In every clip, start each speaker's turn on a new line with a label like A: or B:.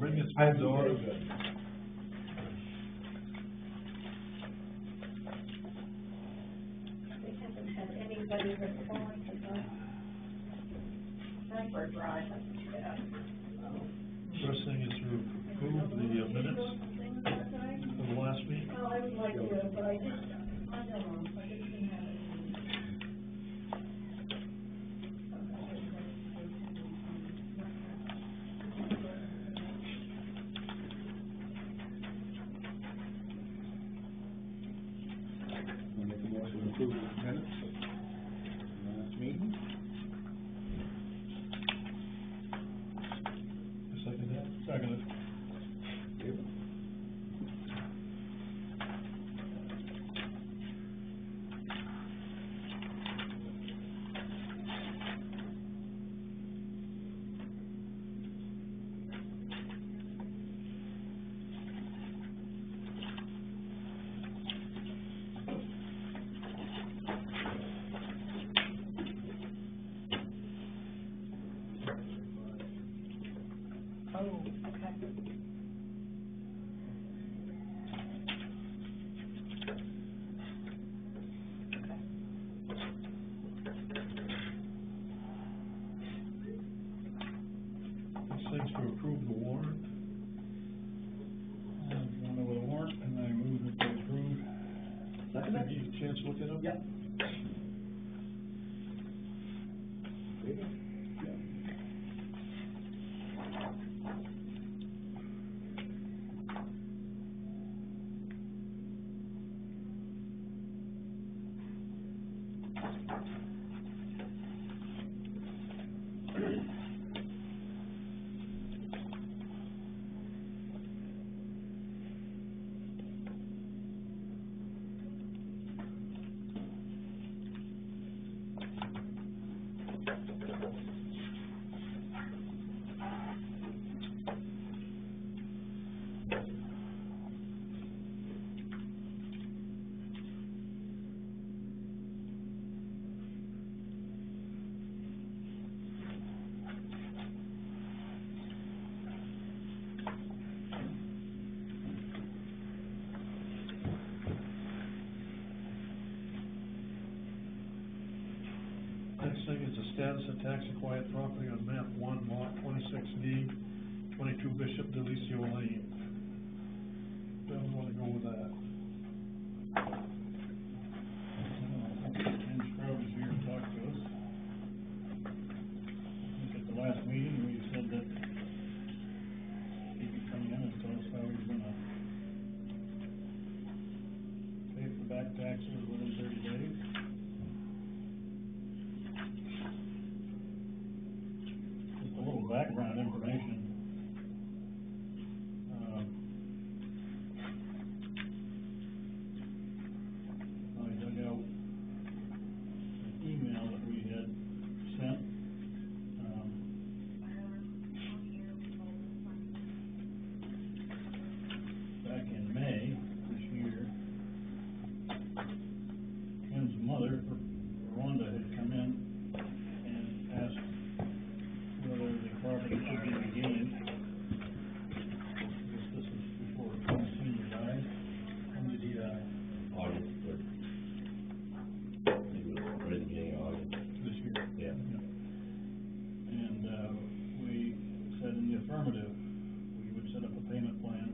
A: bring its head to order.
B: We haven't had anybody respond to the Sniper Drive.
A: First thing is to approve the minutes of the last meeting.
B: Well, I would like to, but I don't know, I just didn't have it.
C: We'll make a motion to approve the minutes of the last meeting.
A: Second that? Second it.
C: David?
B: Oh, okay.
A: This thing's to approve the warrant.
D: One over the warrant, and I move it to approve.
C: Second
A: Have
C: it?
A: you had a chance to look it up?
C: Yeah. David?
A: Next thing is the status of tax acquired property on map 1, lot 26D, 22 Bishop Delicio Lane. Don't want to go with that.
D: Ken Scrub is here to talk to us. I think at the last meeting, we said that he could come in and tell us how he's gonna pay for back taxes within 30 days. Just a little background information. I dug out an email that we had sent. Back in May this year. Ken's mother, Rhonda, had come in and asked whether the property could be regained. I guess this was before Ken Senior died.
C: When did he die?
E: August, but I think it was right at the beginning of August.
D: This year.
E: Yeah.
D: And, we said in the affirmative, we would set up a payment plan.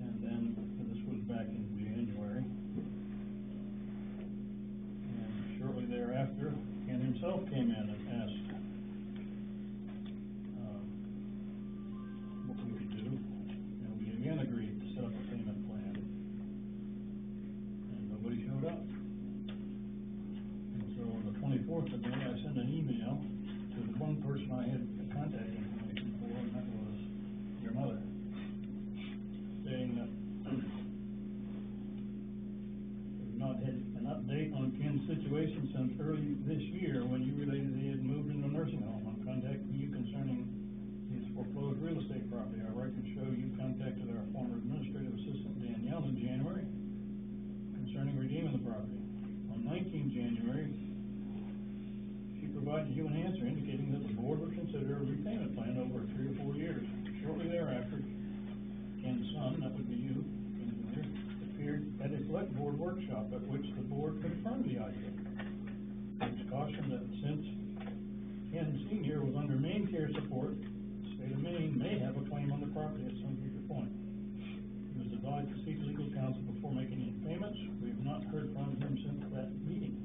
D: And then, and this was back in January. And shortly thereafter, Ken himself came in and asked, what we could do. And we again agreed to set up a payment plan. And nobody showed up. And so on the 24th of May, I sent an email to the one person I had contact information for, and that was your mother, saying that we've not had an update on Ken's situation since early this year when you related he had moved into a nursing home. I'm contacting you concerning his foreclosed real estate property. Our records show you contacted our former administrative assistant Danielle in January concerning redeeming the property. On 19 January, she provided you an answer indicating that the board would consider a repayment plan over a 3 or workshop at which the board confirmed the idea. It's cautioned that since Ken Senior was under Maine Care support, the state of Maine may have a claim on the property at some future point. He was advised to seek legal counsel before making any payments. We have not heard from him since that meeting.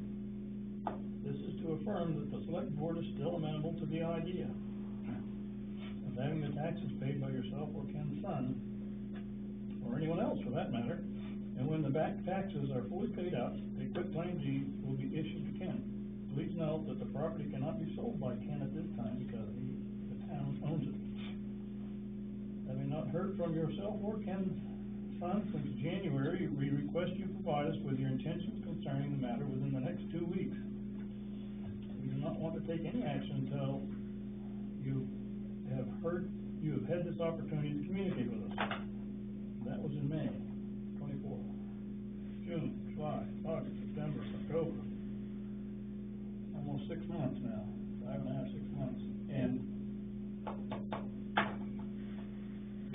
D: This is to affirm that the select board is still amenable to the idea of having the taxes paid by yourself or Ken's son, or anyone else for that matter, and when the back taxes are fully paid up, a quitclaim deed will be issued to Ken. Please note that the property cannot be sold by Ken at this time because the town owns it. Having not heard from yourself or Ken's son since January, we request you provide us with your intentions concerning the matter within the next 2 weeks. We do not want to take any action until you have had this opportunity to communicate with us. That was in May 24th. June, July, August, September, October. Almost 6 months now, 5.5, 6 months. And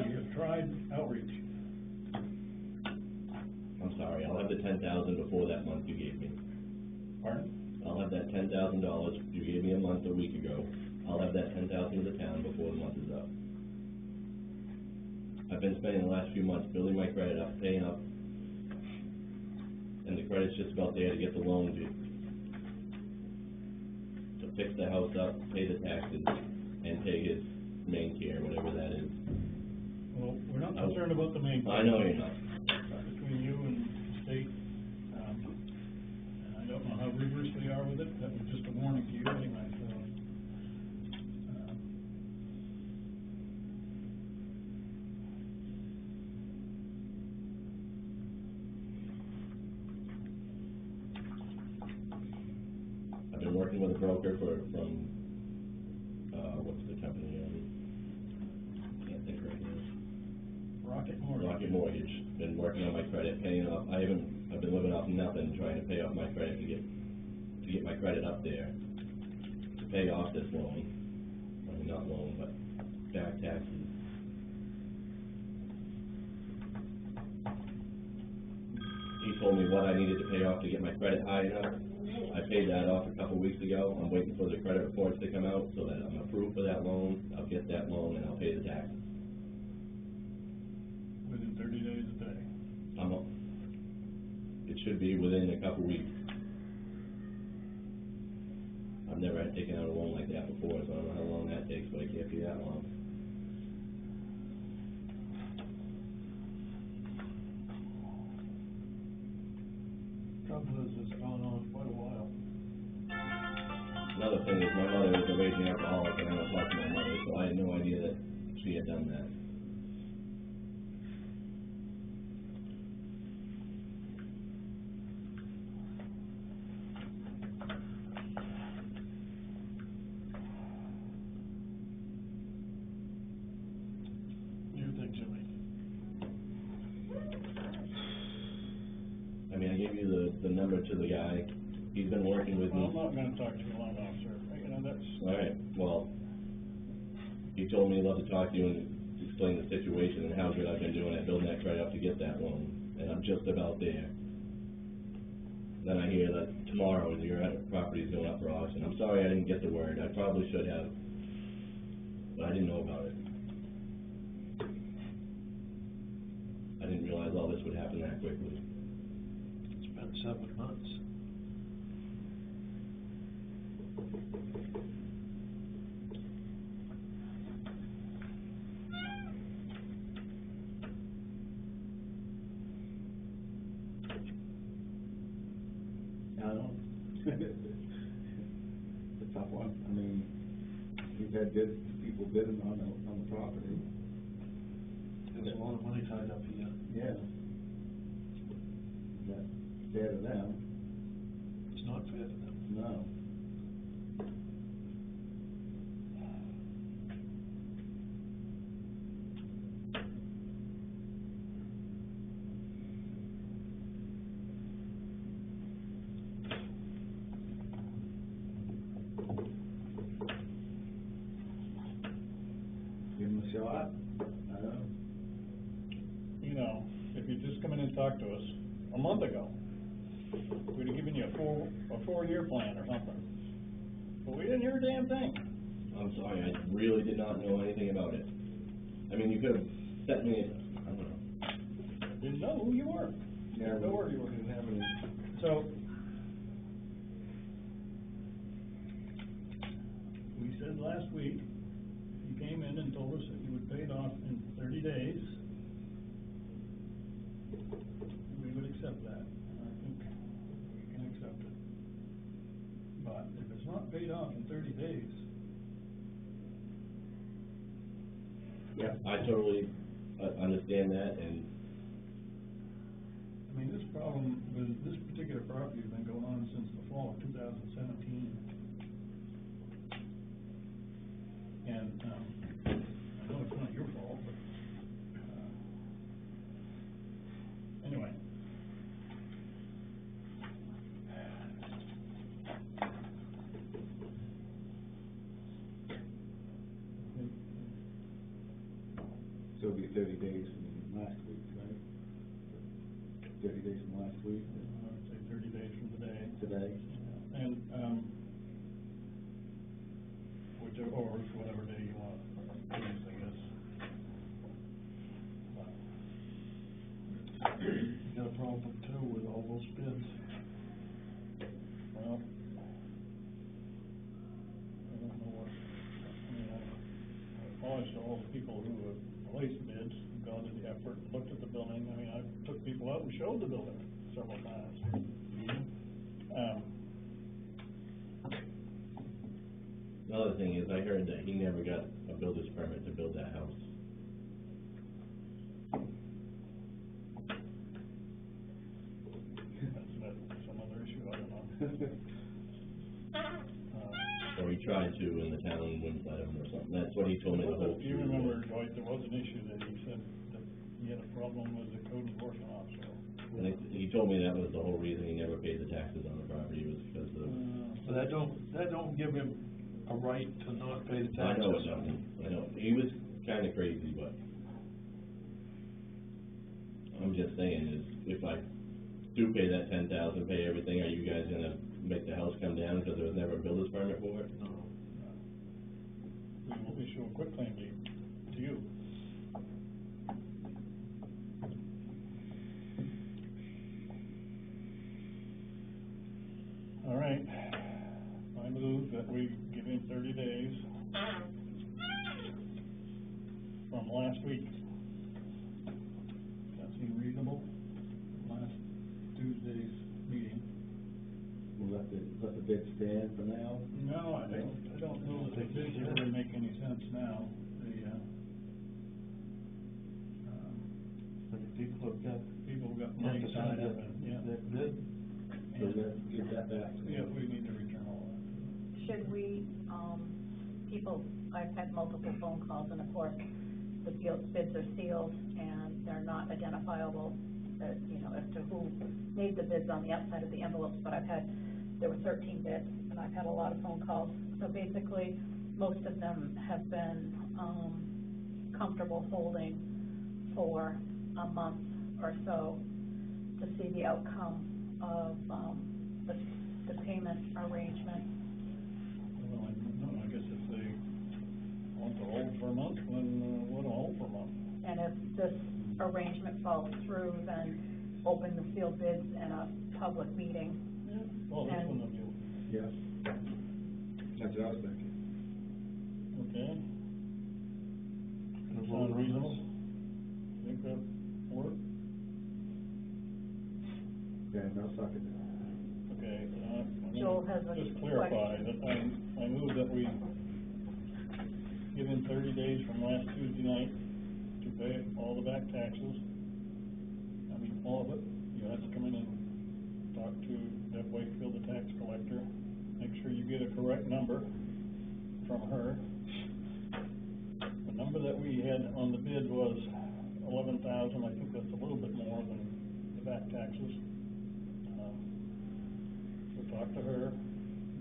D: we have tried outreach.
E: I'm sorry, I'll have the 10,000 before that month you gave me.
D: Pardon?
E: I'll have that $10,000 you gave me a week ago. I'll have that 10,000 to the town before the month is up. I've been spending the last few months building my credit up, paying up, and the credit's just about there to get the loan to fix the house up, pay the taxes, and pay his Maine Care, whatever that is.
D: Well, we're not concerned about the main.
E: I know you're not.
D: Between you and the state, and I don't know how rigorous they are with it. That was just a warning to you anyway, so.
E: I've been working with a broker from what's the company? Can't think right now.
D: Rocket Mortgage.
E: Rocket Mortgage. Been working on my credit, paying off. I've been living off nothing, trying to pay off my credit to get my credit up there to pay off this loan. I mean, not loan, but back taxes. He told me what I needed to pay off to get my credit high enough. I paid that off a couple weeks ago. I'm waiting for the credit reports to come out so that I'm approved for that loan. I'll get that loan and I'll pay the taxes.
D: Within 30 days a day.
E: It should be within a couple weeks. I've never had taken out a loan like that before, so I don't know how long that takes, but it can't be that long.
A: Trouble is, it's gone on quite a while.
E: Another thing is my mother was a raging alcoholic, and I don't talk to my mother, so I had no idea that she had done that.
A: What do you think, Jimmy?
E: I mean, I gave you the number to the guy. He's been working with me.
D: I'm not gonna talk to you long, officer. You know, that's.
E: All right, well, he told me he'd love to talk to you and explain the situation and how good I've been doing at building that credit up to get that loan, and I'm just about there. Then I hear that tomorrow your property is going up for auction. I'm sorry I didn't get the word. I probably should have, but I didn't know about it. I didn't realize all this would happen that quickly.
A: It's been 7 months.
C: I don't know. It's a tough one. I mean, we've had people bidding on the property.
A: There's a lot of money tied up here.
C: Yeah. Is that fair to them?
A: It's not fair to them.
C: No. Give them a shot. I don't know.
D: You know, if you just come in and talk to us a month ago, We'd have given you a four-year plan or something. But we didn't hear a damn thing.
E: I'm sorry, I really did not know anything about it. I mean, you could have sent me, I don't know.
D: Didn't know who you were.
C: Yeah,
D: Didn't know where you were.
C: didn't have any.
D: So, we said last week, you came in and told us that you would pay it off in 30 days. We would accept that. I think we can accept it. But if it's not paid off in 30 days,
E: Yeah, I totally understand that, and
D: I mean, this problem with this particular property has been going on since the fall of 2017. And, I know it's not your fault, but, anyway.
C: So it'll be 30 days from last week, right? 30 days from last week,
D: I would say 30 days from today.
C: today.
D: And, whichever, or whatever day you want to use, I guess.
A: You got a problem too with all those bids.
D: Well, I don't know what, I mean, I apologize to all the people who have placed bids, gone to the effort, looked at the building. I mean, I took people out and showed the building several times.
E: another thing is, I heard that he never got a builder's permit to build that house.
D: That's another issue, I don't know.
E: Or he tried to, and the town wouldn't let him or something. That's what he told me the whole
D: You
E: truth
D: remember,
E: was.
D: Dwight, there was an issue that he said that he had a problem with the code enforcement officer.
E: And he told me that was the whole reason he never paid the taxes on the property, was because of.
A: So that don't give him a right to not pay the taxes.
E: I know it doesn't, I know, he was kinda crazy, but I'm just saying is, if I do pay that 10,000, pay everything, are you guys gonna make the house come down because there was never a builder's permit for it?
A: No.
D: We will issue a quitclaim deed to you. All right, I move that we give him 30 days from last week.
A: That seem reasonable? Last Tuesday's meeting.
C: We'll let the bid stand for now.
D: No, I don't know that the bids really make any sense now.
A: But if people have got.
D: People have got money tied up in, yeah.
A: That bid.
C: So give that back to me.
D: Yeah, we need to return all that.
B: Should we, I've had multiple phone calls, and of course, the bids are sealed, and they're not identifiable, as to who made the bids on the outside of the envelopes, but there were 13 bids, and I've had a lot of phone calls. So basically, most of them have been, comfortable holding for a month or so to see the outcome of, the payment arrangement.
D: Well, I guess if they want to hold for a month, then we'll hold for a month.
B: And if this arrangement falls through, then open the sealed bids in a public meeting.
D: Yeah. Well, this
B: And-
D: one of you.
C: Yeah. That's what I was thinking.
D: Okay.
A: And a
D: Sound
A: vote.
D: reasonable? Think that work?
C: Okay, now second that.
D: Okay, I'm
B: Joel
D: gonna
B: has a
D: just clarify
B: question.
D: that I move that we give him 30 days from last Tuesday night to pay all the back taxes. I mean, all of it. You have to come in and talk to Deb Wakefield, the tax collector. Make sure you get a correct number from her. The number that we had on the bid was 11,000. I think that's a little bit more than the back taxes. So talk to her,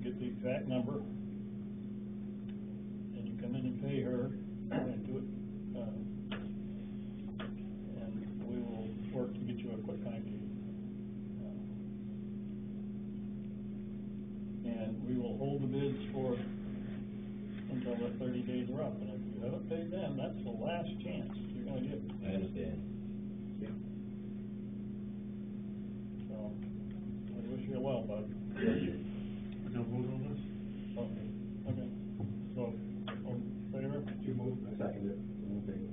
D: get the exact number, and you come in and pay her and do it. And we will work to get you a quitclaim deed. 30 days are up, and if you haven't paid them, that's the last chance you're gonna get.
E: I understand.
D: So, I wish you well, bud.
E: Thank you.
A: We gonna vote on this?
D: Okay. So, all in favor?
C: You move, I second it, all in favor.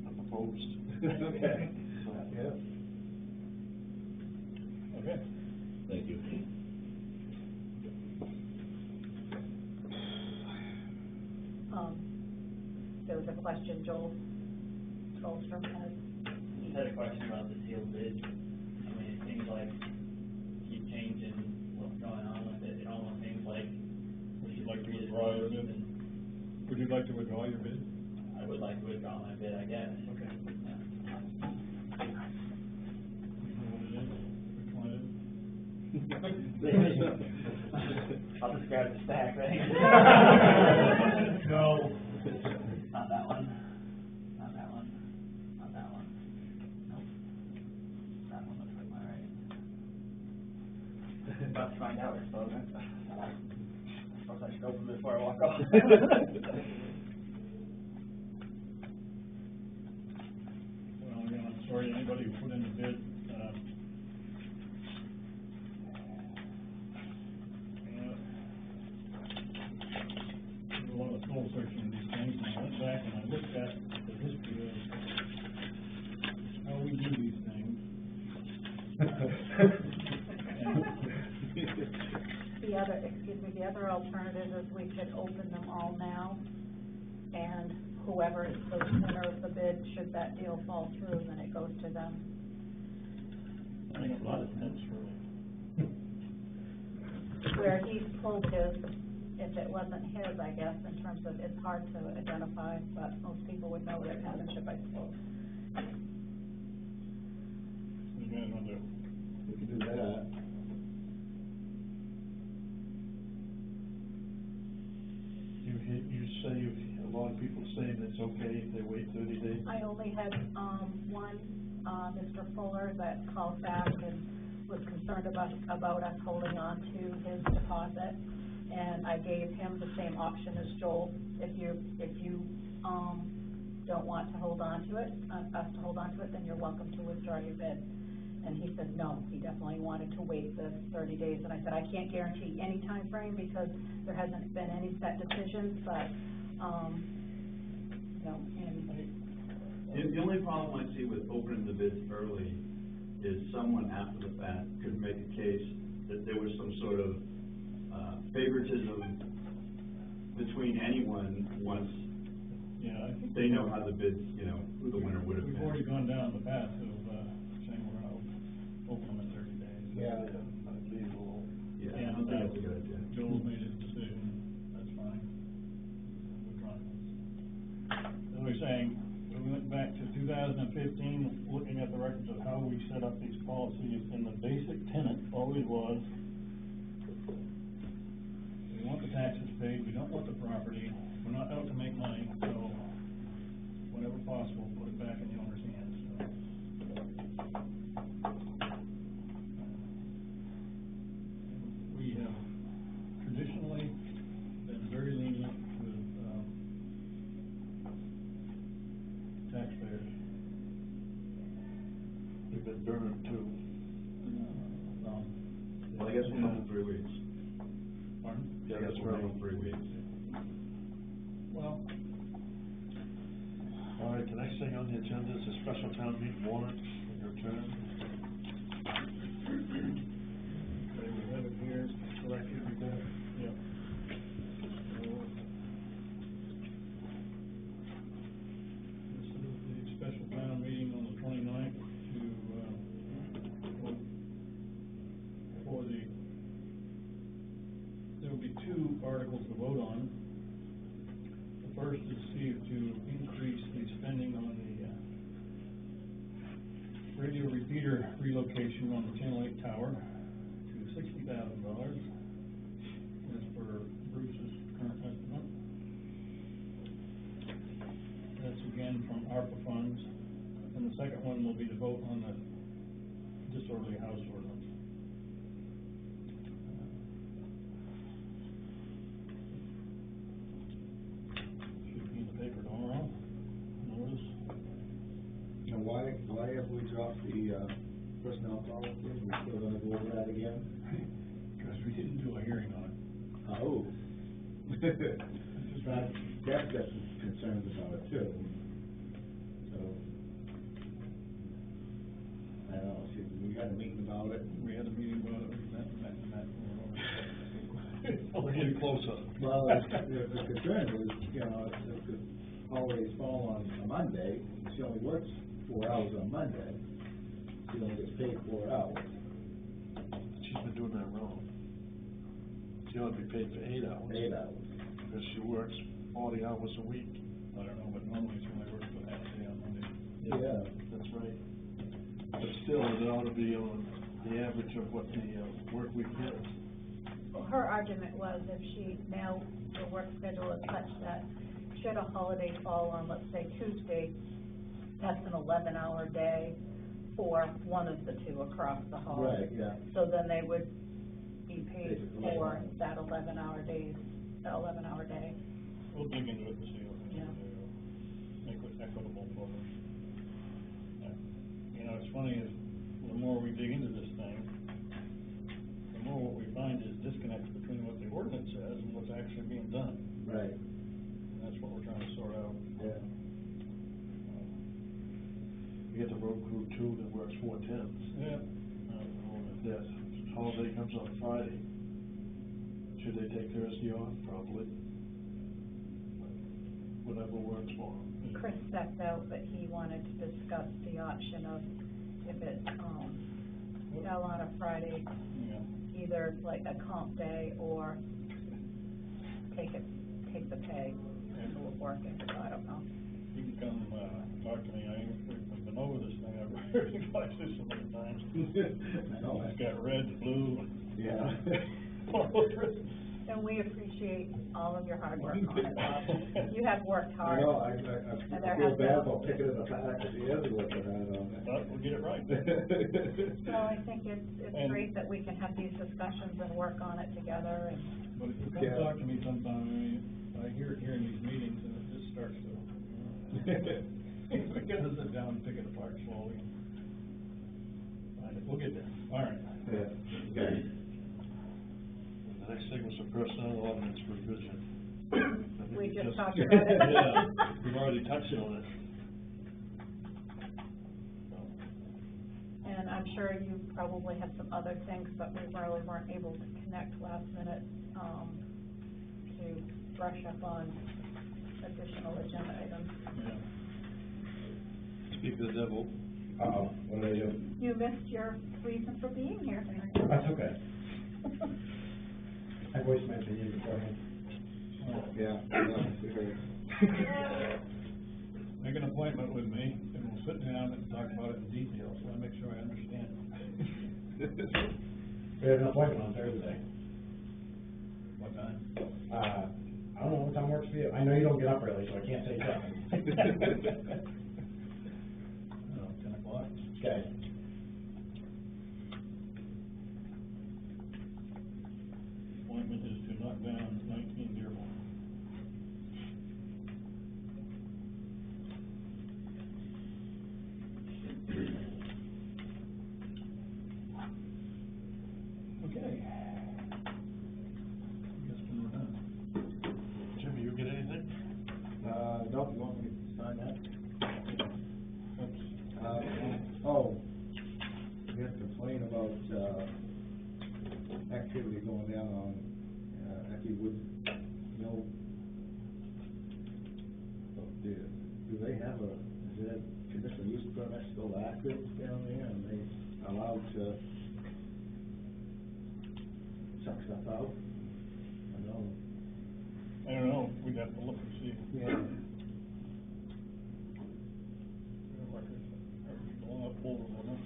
A: I'm opposed.
C: Okay. Yeah.
D: Okay.
E: Thank you.
B: There was a question Joel Goldstrom had.
F: He had a question about the sealed bid. I mean, it seems like keep changing what's going on with it. It almost seems like we should
D: Like to
F: read it
D: withdraw your
F: first,
D: bid?
F: and
D: Would you like to withdraw your bid?
F: I would like to withdraw my bid, I guess.
D: Okay. You know what it is? Which one it is?
F: I'll describe the stack, right? No. Not that one. Not that one. Not that one. Nope. That one looks like my right. About to find out, I suppose. I suppose I should open this before I walk off.
D: Well, again, I'm sorry, anybody who put in a bid, a lot of soul searching in these things, and I went back and I looked at the history of how we do these things.
B: The other alternative is we could open them all now, and whoever is the winner of the bid, should that deal fall through, then it goes to them.
D: I think a lot of sense for
B: Where he pulled his, if it wasn't his, I guess, in terms of, it's hard to identify, but most people would know their penmanship, I suppose.
D: What do you guys want to do?
C: We can do that.
A: You say a lot of people saying it's okay if they wait 30 days?
B: I only had, one, Mr. Fuller that called back and was concerned about us holding on to his deposit. And I gave him the same option as Joel. If you don't want to hold on to it, us to hold on to it, then you're welcome to withdraw your bid. And he said, no, he definitely wanted to wait the 30 days. And I said, I can't guarantee any time frame because there hasn't been any set decisions, but, you know, and.
G: The only problem I see with opening the bids early is someone after the fact could make a case that there was some sort of favoritism between anyone once
D: Yeah, I think.
G: they know how the bids, you know, who the winner would have been.
D: We've already gone down the path of, saying we're gonna open them in 30 days.
C: Yeah.
A: I believe all.
G: Yeah, I don't think that's a good idea.
D: Joel made his decision, that's fine. We're trying. As we were saying, we went back to 2015, looking at the records of how we set up these policies, and the basic tenet always was, we want the taxes paid, we don't want the property, we're not out to make money, so whenever possible, put it back in the owner's hands, so. We have traditionally been very lenient with, taxpayers.
A: We've been burned too.
G: Well, I guess we'll know in 3 weeks.
D: Pardon?
G: I guess we'll know in 3 weeks.
D: Well,
A: All right, the next thing on the agenda is a special town meeting warrant, your turn.
D: okay, we have it here, selected, we got it, yep. This is the special town meeting on the 29th to, vote for there will be 2 articles to vote on. The first is see if to increase the spending on the, radio repeater relocation on the Channel 8 tower to $60,000, as per Bruce's current estimate. That's again from ARPA funds. And the second one will be to vote on the disorderly house ordinance.
C: off the, personnel policy, we're still gonna go over that again?
D: Because we didn't do a hearing on it.
C: Oh. But Deb's got some concerns about it too, so. I don't know, see, we had a meeting about it.
D: We had a meeting about it, that.
A: We're getting closer.
C: Well, the concern was, you know, if the holidays fall on a Monday, she only works 4 hours on Monday, she only gets paid 4 hours.
A: She's been doing that wrong. She ought to be paid for 8 hours.
C: 8 hours.
A: Because she works 40 hours a week.
D: I don't know, but normally she only works for half a day on Monday.
C: Yeah.
A: That's right. But still, it ought to be on the average of what the work week is.
B: Well, her argument was if she, now the work schedule is such that should a holiday fall on, let's say Tuesday, that's an 11-hour day for one of the two across the hall.
C: Right, yeah.
B: So then they would be paid
C: Basically,
B: for
C: yeah.
B: that 11-hour day.
D: We'll dig into it and see what we can
B: Yeah.
D: do, make it equitable for us. You know, it's funny is, the more we dig into this thing, the more what we find is disconnects between what the ordinance says and what's actually being done.
C: Right,
D: And that's what we're trying to sort out.
C: yeah.
A: You get the road crew too that works 4 10s.
D: Yeah.
A: If that holiday comes on Friday, should they take Thursday off? Probably. Whatever works for them.
B: Chris stepped out, but he wanted to discuss the option of if it, fell on a Friday,
D: Yeah.
B: either like a comp day or take the pay for working, so I don't know.
D: You can come, talk to me, I've been over this thing, I've heard you guys do so many times.
C: I know.
D: It's got red, blue, and
C: Yeah.
D: all over it.
B: And we appreciate all of your hard work on it, Bob. You have worked
C: I
B: hard.
C: know, I
B: And there
C: feel
B: has
C: bad
B: been-
C: about picking it apart, because he is looking at it on
D: But we'll get it right.
B: So I think it's
D: And-
B: great that we can have these discussions and work on it together and.
D: But if you come
C: Yeah.
D: talk to me sometime, I hear it here in these meetings, and it just starts to, we gotta sit down and pick it apart slowly. Find it. We'll get there, all right.
C: Yeah. Okay.
A: The next thing was the personnel ordinance revision. I think
B: We just talked
A: Yeah,
B: about it.
A: we've already touched on it.
B: And I'm sure you probably have some other things, but we really weren't able to connect last minute, to brush up on additional agenda items.
D: Yeah.
A: Speak of the devil.
H: Uh-oh, what did I do?
B: You missed your reason for being here tonight.
H: That's okay. I voiced my opinion beforehand.
C: Yeah, no, we heard.
D: Make an appointment with me, and we'll sit down and talk about it in detail, so I make sure I understand it.
H: We have an appointment on Thursday.
D: What time?
H: I don't know what time works for you. I know you don't get up early, so I can't say something.
D: Oh, 10 o'clock.
H: Okay.
D: Appointment is to knock down 19 Dearborn. Okay. I guess we're done.
A: Jimmy, you get anything?
C: No, you want me to sign that?
D: Oops.
C: Oh, we had a complaint about, activity going down on, Ecky Wood Mill. Do they have is that conditional use permit still active down there, and they allowed to suck stuff out? I know.
D: I don't know, we'd have to look and see.
C: Yeah.
D: Going up over, wasn't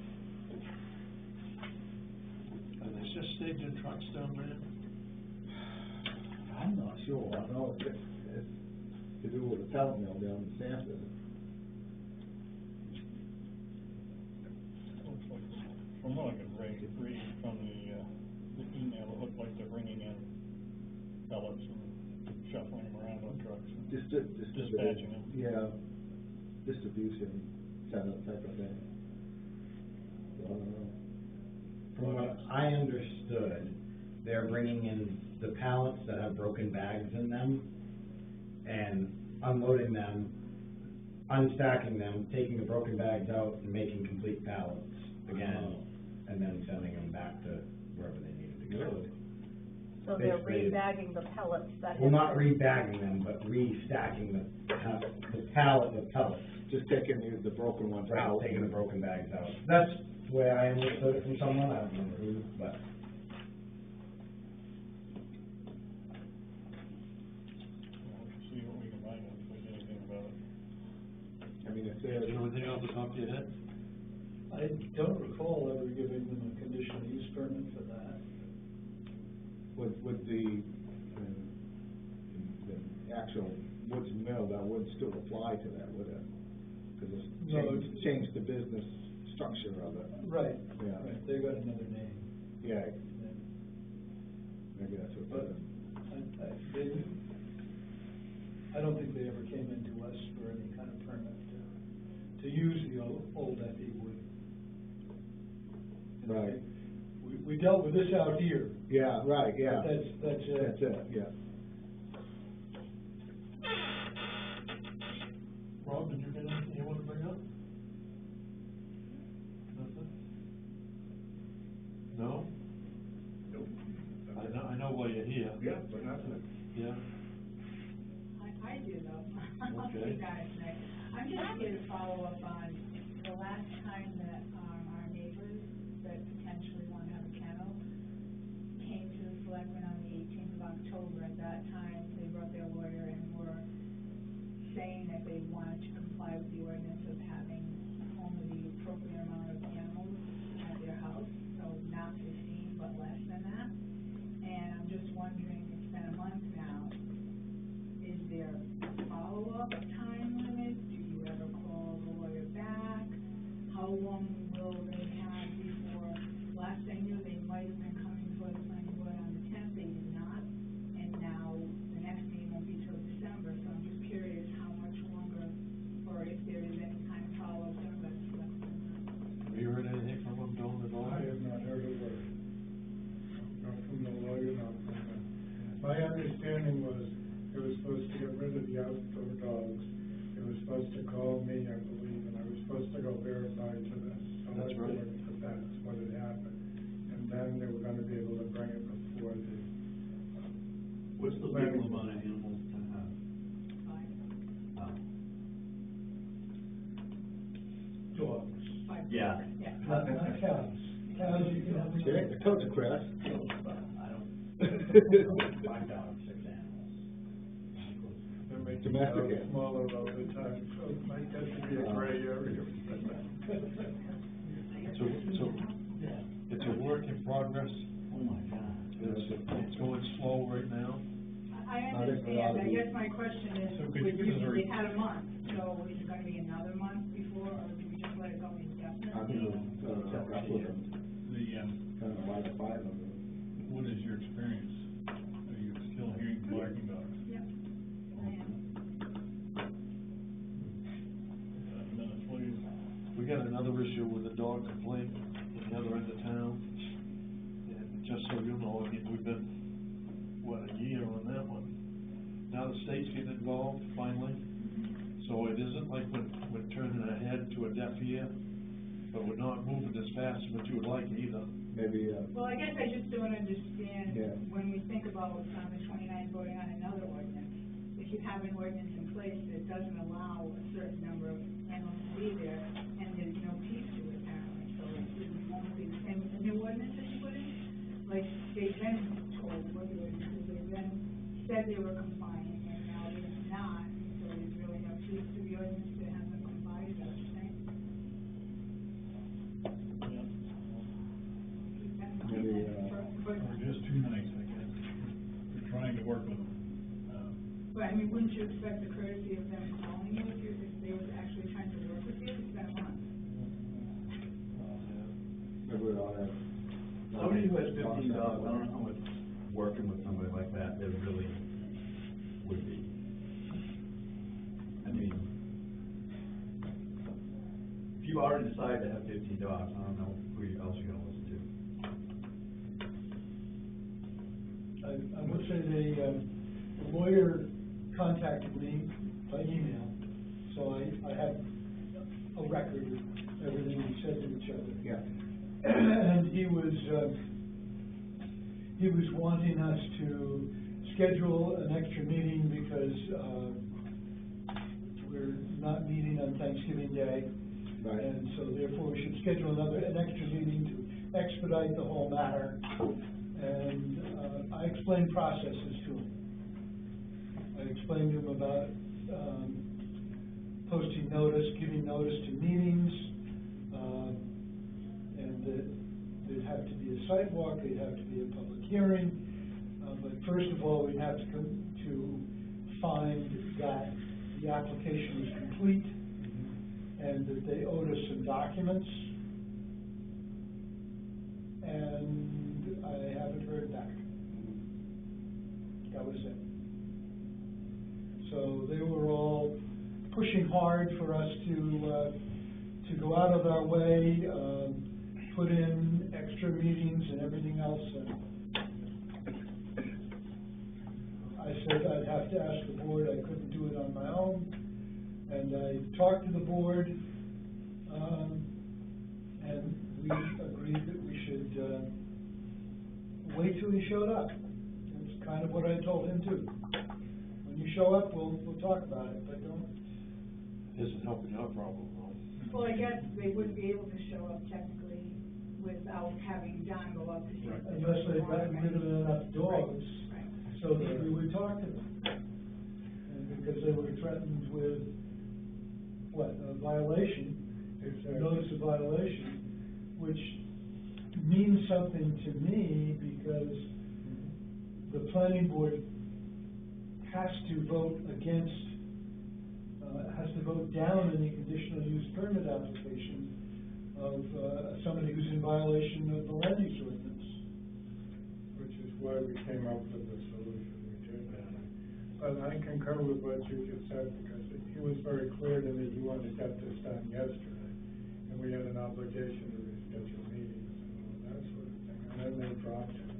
A: Are they just staging trucks down there?
C: I'm not sure, I know it's to do with a pellet mill down in Sanford.
D: Looks like, from what I could read from the email, it looked like they're bringing in pellets and shuffling them around on trucks. and Dispatching them.
C: Yeah, distribution center type of thing.
H: From what I understood, they're bringing in the pallets that have broken bags in them and unloading them, unstacking them, taking the broken bags out and making complete pallets again, and then sending them back to wherever they needed to go.
B: So they're
H: Basically,
B: rebagging the pellets that.
H: well, not rebagging them, but restacking the pallet of pellets.
C: Just taking the broken ones
H: Right,
C: out.
H: taking the broken bags out. That's the way I understood it from someone, I don't remember who, but.
D: We'll see what we can find out, if there's anything about it.
C: I mean, if
A: Do you
C: they're,
A: know anything off the top of your head?
I: I don't recall ever giving them a conditional use permit for that.
C: with the actual woods mill, that would still apply to that, would it? Because
I: No,
C: it's changed the business structure of it.
I: Right,
C: Yeah.
I: right, they got another name.
C: Yeah,
I: Yeah.
C: maybe that's what
I: But I don't think they ever came into us for any kind of permit to use the old FE wood. And
C: Right.
I: We dealt with this out here.
C: Yeah, right, yeah.
I: That's it.
C: That's it, yeah.
A: Rob, did you get anything you want to bring up? Nothing? No?
C: Nope.
A: I know why you're here.
C: Yeah, but nothing.
A: Yeah.
J: I do though. I'll
A: Okay.
J: speak on it tonight. I'm just here to follow up on the last time that, our neighbors that potentially want to have a kennel came to the selectmen on the 18th of October. At that time, they brought their lawyer and were saying that they wanted to comply with the ordinance of having only the appropriate amount of animals at their house, so not 15, but less than that. And I'm just wondering, it's been a month now, is there a follow-up time limit? Do you ever call the lawyer back? How long will they have before, last I knew, they might have been coming for the planning board on the 10th, they did not. And now the next meeting won't be till December, so I'm just curious how much longer, or if there is any kind of follow-up done by the selectmen.
A: Have you heard anything from them, Dawn, at all?
I: I have not heard a word. Not from the lawyer, not from them. My understanding was they were supposed to get rid of the outdoor dogs. They were supposed to call me, I believe, and I was supposed to go verify to the
A: That's
I: select
A: right.
I: board that that's what had happened. And then they were gonna be able to bring it before the.
G: What's the legal amount of animals to have?
I: Dogs.
G: Yeah.
J: Yeah.
I: Not cows. Cows you can have.
C: Okay, the codes are crest.
H: I don't. 5 dogs, 6 animals.
I: They're making
C: Domestic
I: dogs
C: animals.
I: smaller all the time, so it might get to be a gray area.
A: It's a work in progress.
H: Oh, my God.
A: It's going slow right now.
J: I
C: I think we ought
J: understand,
C: to
J: I
C: be-
J: guess my question is,
D: So could you give us a
J: they had a month, so is it gonna be another month before, or do we just let it go
C: I think
J: indefinitely?
C: we'll check up with them,
D: The,
C: kind of by the five of them.
D: what is your experience? Are you still hearing barking dogs?
J: Yep. I am.
D: Minutes, please.
A: We got another issue with a dog complaint at the other end of town. And just so you know, I mean, we've been, what, a year on that one. Now the state's getting involved finally. So it isn't like we're turning ahead to a deaf ear, but we're not moving as fast as what you would like either.
C: Maybe,
J: Well, I guess I just don't understand,
C: Yeah.
J: when we think about, the 29 voting on another ordinance, if you have an ordinance in place that doesn't allow a certain number of animals to be there, and there's no peace to it apparently, so it's going to be the same with the new ordinance that you put in? Like, they've been told what the ordinance is, they've been, said they were compliant, and now they're not, so there's really no peace to the ordinance that hasn't complied, is that what you're saying?
D: Yeah.
J: Keep that in mind
C: Maybe,
J: then,
D: Or just too nice, I guess. We're trying to work with them.
J: But I mean, wouldn't you expect the courtesy of them calling you if they were actually trying to work with you? It's been a month.
C: maybe we ought to.
G: Somebody who has 15 dogs, I don't know how much working with somebody like that there really would be. I mean, if you already decided to have 15 dogs, I don't know who else you're gonna listen to.
I: I would say the lawyer contacted me by email, so I have a record of everything we said to each other.
C: Yeah.
I: And he was wanting us to schedule an extra meeting because, we're not meeting on Thanksgiving Day.
C: Right.
I: And so therefore we should schedule an extra meeting to expedite the whole matter. And, I explained processes to him. I explained to him about, posting notice, giving notice to meetings, and that there'd have to be a sidewalk, there'd have to be a public hearing. But first of all, we'd have to come to find that the application was complete and that they owed us some documents. And I haven't heard back. That was it. So they were all pushing hard for us to go out of our way, put in extra meetings and everything else. And I said I'd have to ask the board, I couldn't do it on my own. And I talked to the board, and we agreed that we should wait till he showed up. That's kind of what I told him too. When you show up, we'll talk about it, but don't.
A: Isn't helping our problem, though.
J: Well, I guess they wouldn't be able to show up technically without having John go up to see. if there's
I: Unless they've
J: a
I: gotten rid of enough dogs,
J: Right.
I: so that we would talk to them. And because they were threatened with, what, a violation, notice of violation, which means something to me because the planning board has to vote down any conditional use permit application of, somebody who's in violation of the land use ordinance. Which is why we came up with the solution we did. But I concur with what you just said, because he was very clear to me, he wanted to get this done yesterday. And we had an obligation to reschedule meetings and all that sort of thing, and then they dropped it.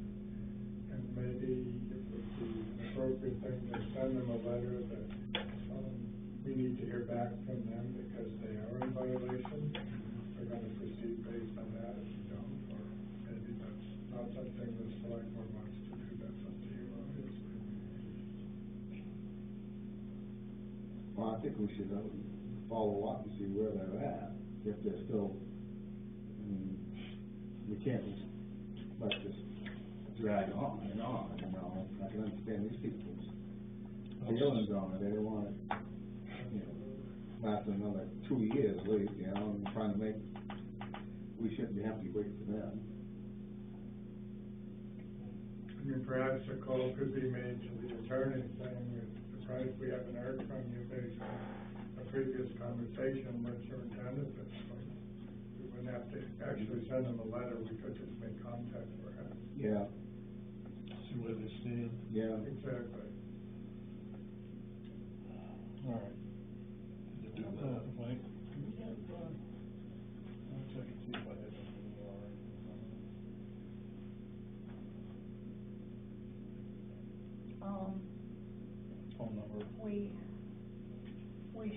I: And maybe it would be an appropriate thing to send them a letter that, we need to hear back from them because they are in violation. We're gonna proceed based on that, if you don't, or maybe that's not something the select board wants to do, that's up to you, obviously.
C: Well, I think we should follow up and see where they're at, if they're still, we can't let this drag on and on, you know. I can understand these people's feelings on it, they don't want it, you know, last another 2 years at least, you know, and trying to make, we shouldn't have to wait for them.
I: I mean, perhaps a call could be made to the attorney saying, it's surprised we haven't heard from you based on a previous conversation, what's your intent at this point? We wouldn't have to actually send them a letter, we could just make contact perhaps.
C: Yeah.
A: See where they stand.
C: Yeah.
I: Exactly.
D: All right.
A: To do that.
D: Mike, do we have, I'll check and see if I have anything more. Phone number.
B: We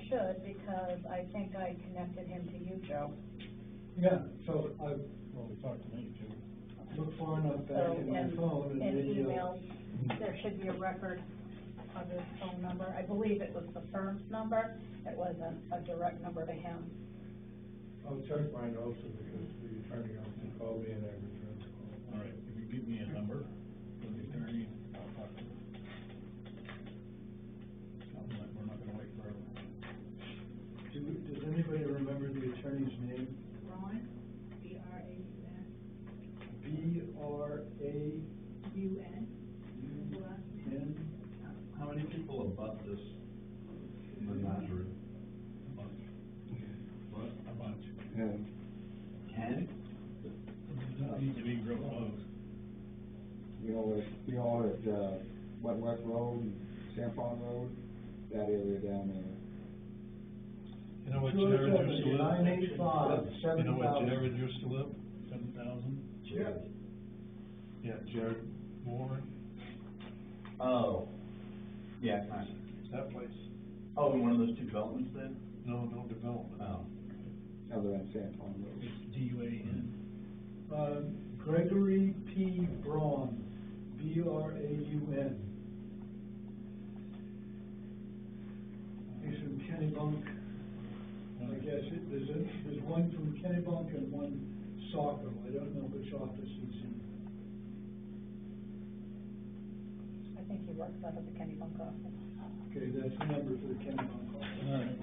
B: should, because I think I connected him to you, Joe.
I: Yeah, so I
D: Well, he talked to me too.
I: look far enough
B: So,
I: back in my phone and
B: in
I: maybe
B: email, there should be a record of his phone number. I believe it was the firm's number, it wasn't a direct number to him.
I: I'll check mine also because the attorney also called me and I returned the call.
D: All right, if you give me a number for the attorney, I'll talk to him. We're not gonna wait forever.
I: Does anybody remember the attorney's name?
J: Ron, B-R-A-U-N.
I: B-R-A-U-N?
J: U-N.
G: How many people abut this menagerie?
D: A bunch.
G: What?
D: A bunch.
C: And
G: 10?
D: Need to be real close.
C: you know, we all at, Wentworth Road, San Pond Road, that area down there.
A: You know what Jared used to live?
I: 985,
A: You know what
I: 7,000.
A: Jared used to live?
D: 7,000?
A: Yeah, Jared Moore,
G: Oh, yeah, kind of.
A: that place.
G: Oh, in one of those two developments there?
A: No development.
G: Oh.
C: Other than San Juan Road.
D: DUAN.
I: Gregory P. Braun, B-R-A-U-N. He's from Kennebunk. I guess there's one from Kennebunk and one Saco. I don't know which office he's in.
B: I think he works out of the Kennebunk office.
I: Okay, that's the number for the Kennebunk office.
D: All right.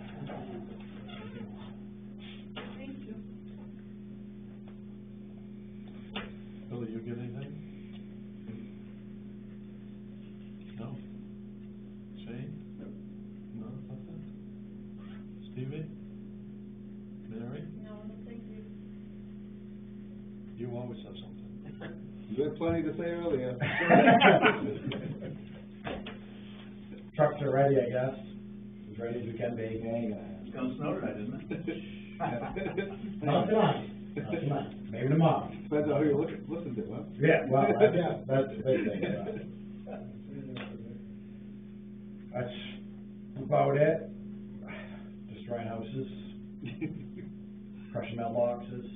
J: Thank you.
A: Billy, you get anything? No? Shane? No, nothing? Stevie? Mary?
J: No, thank you.
A: You always have something.
C: You had plenty to say earlier.
H: Trucks are ready, I guess, as ready as we can be.
G: It's gonna snow tonight, isn't it?
H: Not tonight, not tonight, maybe tomorrow.
C: Depends on who you listen to, huh?
H: Yeah, well, yeah, that's the big thing, That's about it. Destroying houses, crushing mailboxes.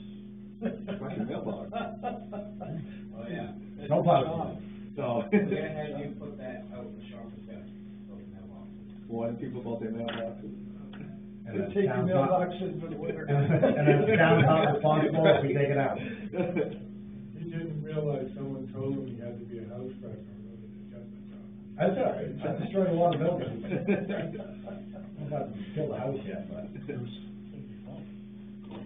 C: Crushing mailbox.
F: Oh, yeah.
H: No positive.
C: So.
F: We're gonna have you put that out in the shop for that, those mailboxes.
C: Warning people about their mailboxes.
H: And then
I: Take your
H: town's
I: mailbox
H: not-
I: in for the winter.
H: And then the town's not responsible if we take it out.
I: He didn't realize someone told him he had to be a house wrecker.
H: That's all right, I've destroyed a lot of buildings. I'm about to kill the house yet, but.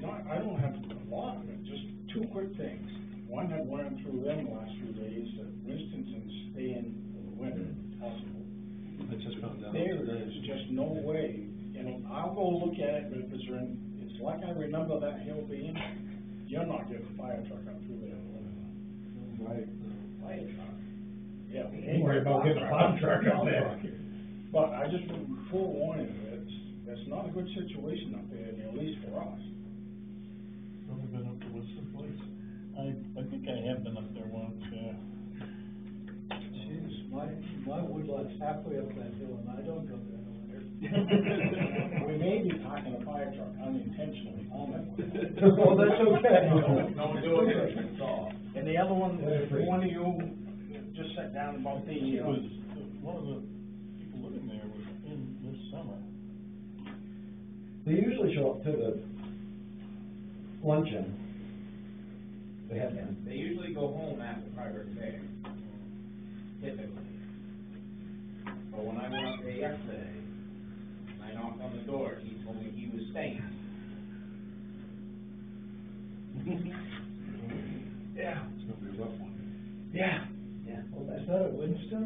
K: I don't have a lot of it, just two quick things. One, I went through them the last few days, that Winston's staying for the winter, possible.
A: I just found out
K: There
A: today.
K: is just no way, I'll go look at it, but if it's like I remember that hill being, you're not getting a fire truck up through there.
C: Right.
K: Fire truck? Yeah. we
H: Don't
K: ain't
H: worry about getting a fire truck up there.
K: But I just want forewarning, it's not a good situation up there, at least for us.
A: Never been up to Winston Place.
D: I think I have been up there once, yeah.
I: Jeez, my woodlot's halfway up that hill and I don't go there no winter.
K: We may be parking a fire truck unintentionally on that one.
I: Oh, that's okay.
K: Don't do it. And the other one, one of you just sat down about the,
D: It was, one of the people living there was in this summer.
H: They usually show up to the luncheon. They have been.
F: They usually go home after private fair, typically. But when I went up there yesterday, and I knocked on the door, he told me he was staying.
K: yeah,
A: It's gonna be a rough one.
K: yeah.
F: Yeah.
I: Oh, is that a Winston?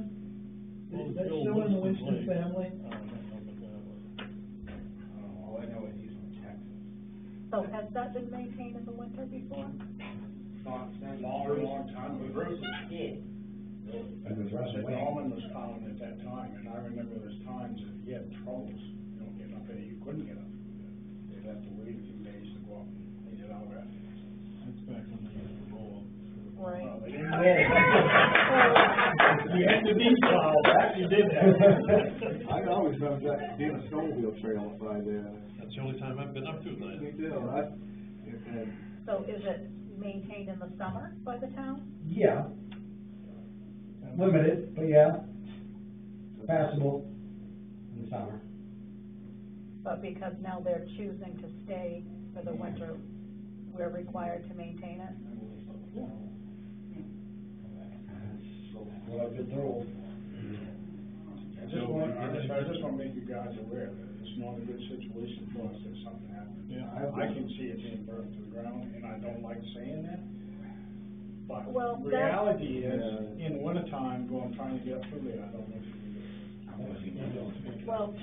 D: Well,
I: Is that
D: Bill
I: still in the
D: Winston's
I: Winston
D: late.
I: family?
D: I don't know about that, but.
F: All I know is he's from Texas.
B: So has that been maintained in the winter before?
F: Not since
K: Long time, but
F: Bruce was a kid.
H: And there's rest
K: The
H: of the
K: Norman was found at that time, and I remember there's times that he had troubles, getting up there, you couldn't get up through there. They'd have to wait a few days to go up and clean it out after.
D: That's back when they used to roll.
B: Right.
K: Well, they didn't roll. You had to be plowed, that you did that.
C: I always remember that being a snowmobile trail up by there.
A: That's the only time I've been up to that.
C: Me too, and
B: So is it maintained in the summer by the town?
H: Yeah. Limited, but yeah. Passable in the summer.
B: But because now they're choosing to stay for the winter, we're required to maintain it?
H: That's what I've been told.
K: I just want to make you guys aware that it's not a good situation for us if something happens.
D: Yeah.
K: I can see it being burned to the ground, and I don't like saying that. But
B: Well, that-
K: reality is, in the wintertime, trying to get through there, I don't know if you can do it.
B: Well,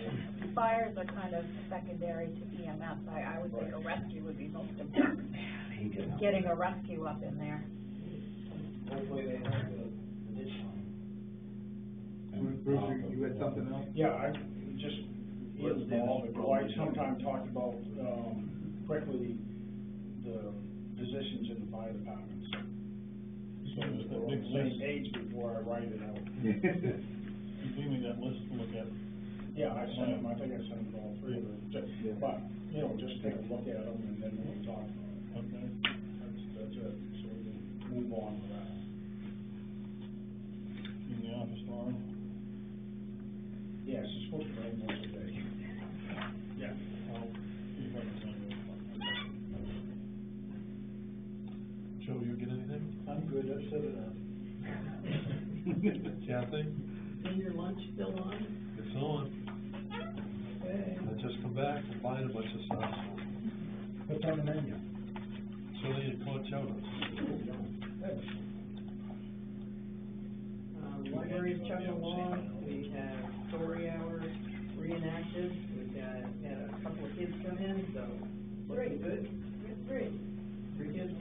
B: fires are kind of secondary to EMS. I would think a rescue would be most important. Getting a rescue up in there.
F: Hopefully they have the ditch line.
C: Bruce, you had something else?
K: Yeah, I just,
G: What's the
K: involved,
G: problem?
K: might sometime talk about, quickly, the positions in the fire departments. So
D: Give us
K: that
D: that
K: we're on
D: big
K: the same
D: list.
K: page before I write it out.
D: You give me that list to look at.
K: Yeah, I think I sent all three of them, but, you know, just take a look at them and then we'll talk about it.
D: Okay.
K: That's it, so we can move on with that.
D: In the office tomorrow.
K: Yes, it's supposed to rain once a day. Yeah.
D: I'll see if I can send it.
A: Joe, you get anything?
I: I'm good, I've said enough.
A: Kathy?
L: Is your lunch still on?
A: It's on.
L: Okay.
A: I just come back from buying a bunch of stuff.
H: What's on the menu?
A: Chili and corn chowder.
L: Library's chugging along, we have story hours reenacted, we've had a couple of kids come in, so looking good. Great. 3 kids.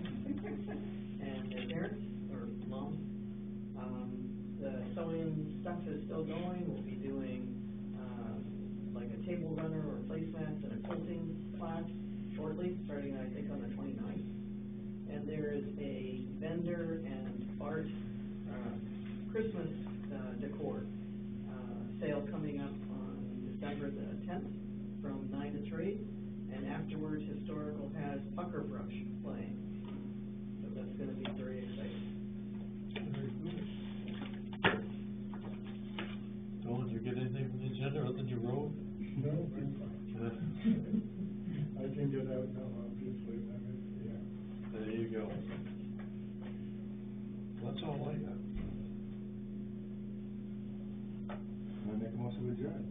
L: And their parents, or mom. The sewing stuff is still going, we'll be doing, like a table runner or placemats and a quilting class shortly, starting I think on the 29th. And there is a vendor and art, Christmas, decor, sale coming up on December the 10th from 9 to 3. And afterwards, Historical has pucker brush playing. So that's gonna be very exciting.
A: Dawn, did you get anything from the agenda other than your road?
I: No, I'm fine. I can get out now, obviously, I mean, yeah.
A: There you go. That's all I got.
C: I make a motion to adjourn.